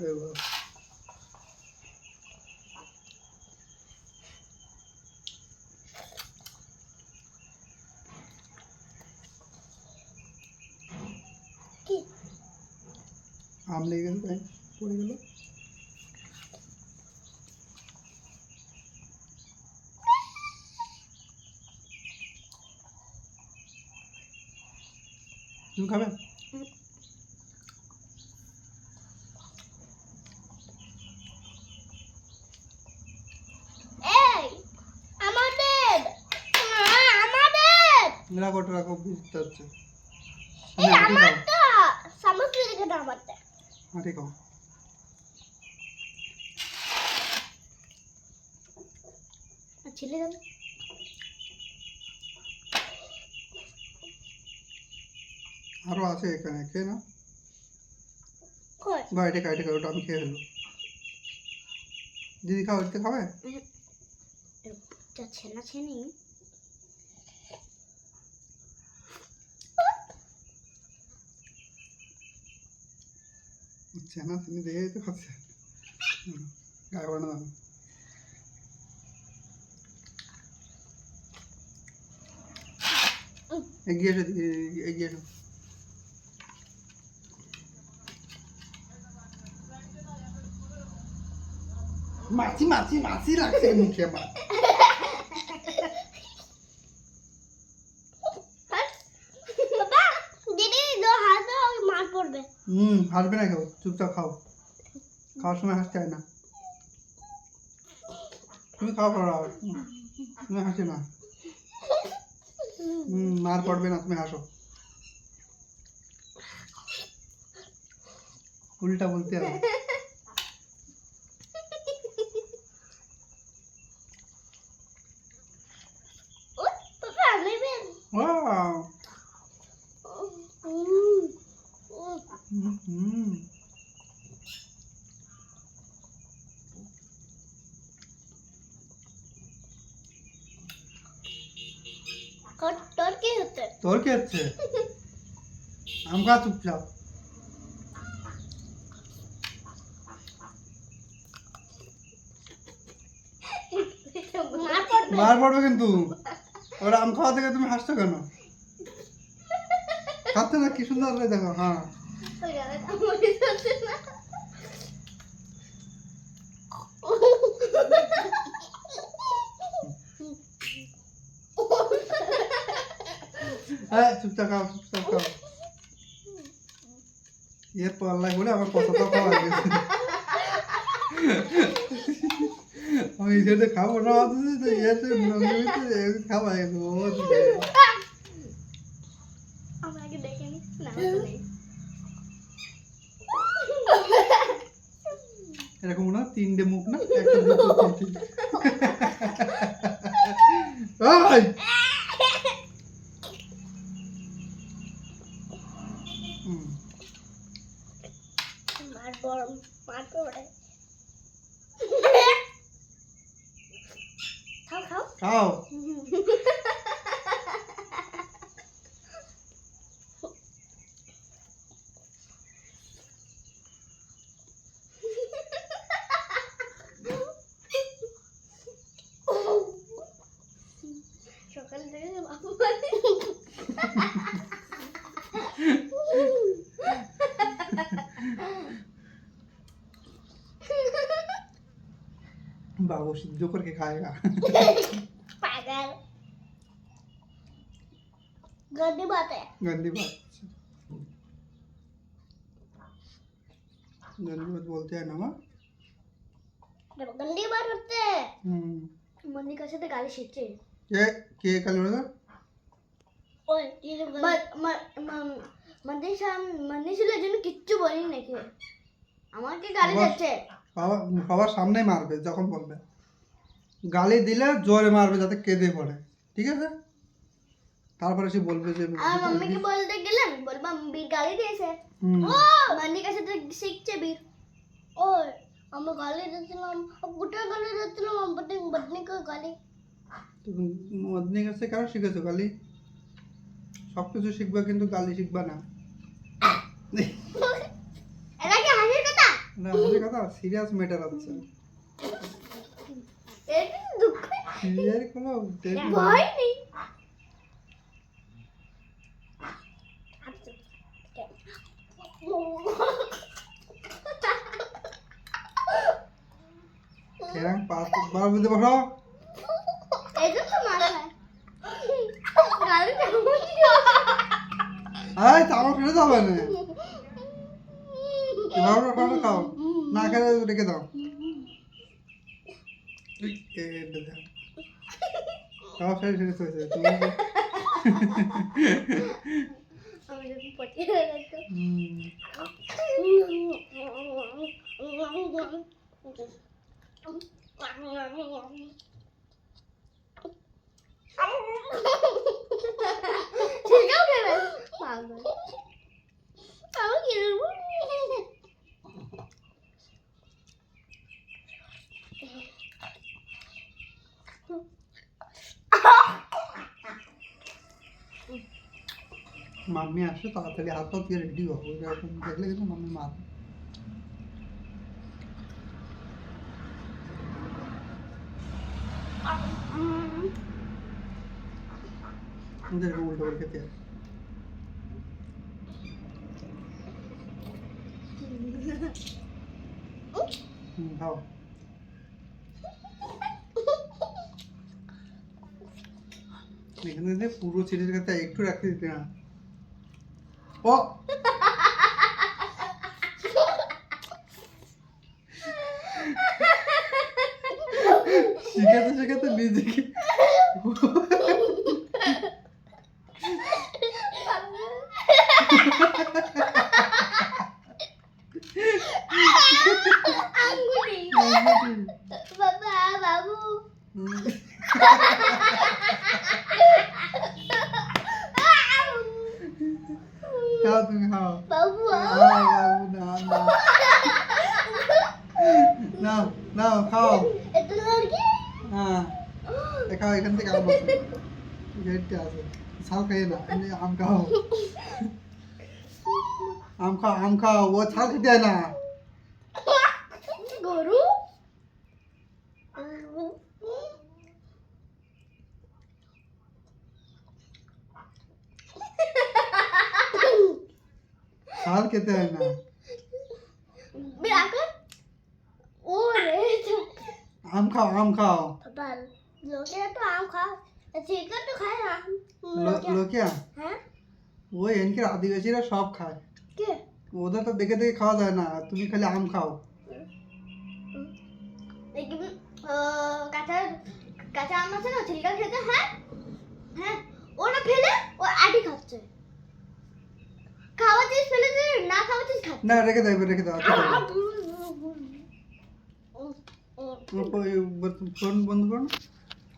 এই বাবা। কি আম লেগে গেছে তাই পড়ে গেল। তুমি খাবে? এই আমাদের আমাদের রাখো রাখো বুঝতে হচ্ছে। এই তুমি আটি খাও, আমারটা চামচ দিয়ে কেন আমারটা আটি খাও। ছিলে দেন আরো আছে এখানে, খেয়ে না কই বা এটা খাও, এটা খাও, ওটা আমি খেয়ে ফেলবো। দিদি খাও, এটা খাবে? যাচ্ছে না ছেনি আচ্ছা না, তুমি দেখে যেতে পারছে গায়ে বানা দাও। এগিয়ে এসো, এগিয়ে এসো। মাছি মাছি মাছি লাগছে মুখে আমার। বাবা দিদি দো হাত দাও মার পড়বে হাসবে না, খাও চুপচাপ খাও, খাওয়ার সময় হাসতে হয় না। তুমি খাও খাও, তুমি হাসো না। মার পড়বে না, তুমি হাসো। উল্টা বলতে হবে। ওই বাবা আমি বেন ওয়াও তোর কি হচ্ছে তোর কি হচ্ছে? আম খা চুপচাপ। মার পড়বে মার পড়বে কিন্তু। ওরা আম খাওয়া থেকে তুমি হাসছো কেন? খাচ্ছে না, কি সুন্দর করে দেখো। হ্যাঁ ওই গালে কামড়ে যাচ্ছে না চুপচাপ খাও, চুপচাপ খাও। এর পাল্লায় বলে আমার কতটা খাওয়া গেছে। আমি এই সাইডে খাবো না, অথচ এসে খাওয়া গেছে। আমাকে দেখে নি না এরকম মনে হয় 3টে মুখ না, একটা দুটো তিনটে। ওই! হুম, মার বড় মার পড়ে খাও খাও খাও। সকাল থেকে বাবু बाबू सिद्धू करके खाएगा। पागल गंदी बात है गंदी बात, गंदी बात बोलते हैं ना माँ। गंदी बात होते है मंदी का साथे गाली शिखছে কে কালি ওরা? ওই मंदी ছিল জন্য কিচ্ছু বলিনি নাকি আমাকে গালি দিচ্ছে সবার সামনে মারবে যখন বলবে। গালি দিলে জোরে মারবে যাতে কেঁদে পড়ে, ঠিক আছে? তারপরে সে বলবে যে আর মাম্মিকে বলতে গেলাম বলবা বীর গালি দিয়েছে ও मंदी का সাথে শিখছে বীর ওই আমরা গালি দিয়েছিলাম পুটা গালি দিয়েছিলাম বদনি को গালি তুমি মদনির কাছে কেন শিখেছো গালি? সব কিছু শিখবা কিন্তু গালি শিখবা না। এটা কি হাসির কথা? না আমাদের কথা সিরিয়াস ম্যাটার আছে এটা দুঃখ সিরিয়াস কোনো ভয় নেই কেন পাঁচ বার বুঝতে পারো এটা তো মাথা গালি এই চামচ ফেলে যাবে না এবার ওখানে খাও না খেলে রেখে দাও খাওয়া ফেলে ফেলে হয়েছে তুমি আমি যখন পটিয়ে রাখতো ঠিকও খেলে পাগল আমি খেলবো মাম্মি আসে তাড়াতাড়ি হাত পা দিয়ে রেডি হবো এরকম দেখলে কিন্তু মাম্মি মার এরকম উল্টো করে খেতে হয়। খাও এখানে যে পুরো ছেলের কাছে একটু রাখতে দিতে না ও শিখাতে শিখাতে নিজেকে আঙ্গুলি বাবা বাবু খাও তুমি খাও বাবু বাবু না না নাও নাও খাও এটা লড়কি হ্যাঁ খাও এখান থেকে আম আছে গেটে আছে ছাল খাইয়ে না এমনি আম খাও আম খাও ও ছাল খেতে হয় না গরু ছাল খেতে হয় না বিরাকর ওরে আম খাও বাবা লোকে তো আম খায় চিকা তো খায় না লোকিয়া হ্যাঁ ওই এনকে আদিবাসীরা সব খায় কে ওদের তো দেখে দেখে খাওয়া যায় না তুমি খালি আম খাও দেখবি কাঁচা কাঁচা আম আছে না ছিলকা খেতে হ্যাঁ হ্যাঁ ওটা ফেলে ও আটি খাচ্ছে খাওয়া চিজ ফেলে দিয়ে না খাওয়া চিজ খাচ্ছে না রেখে দাও ফোন বন্ধ করো না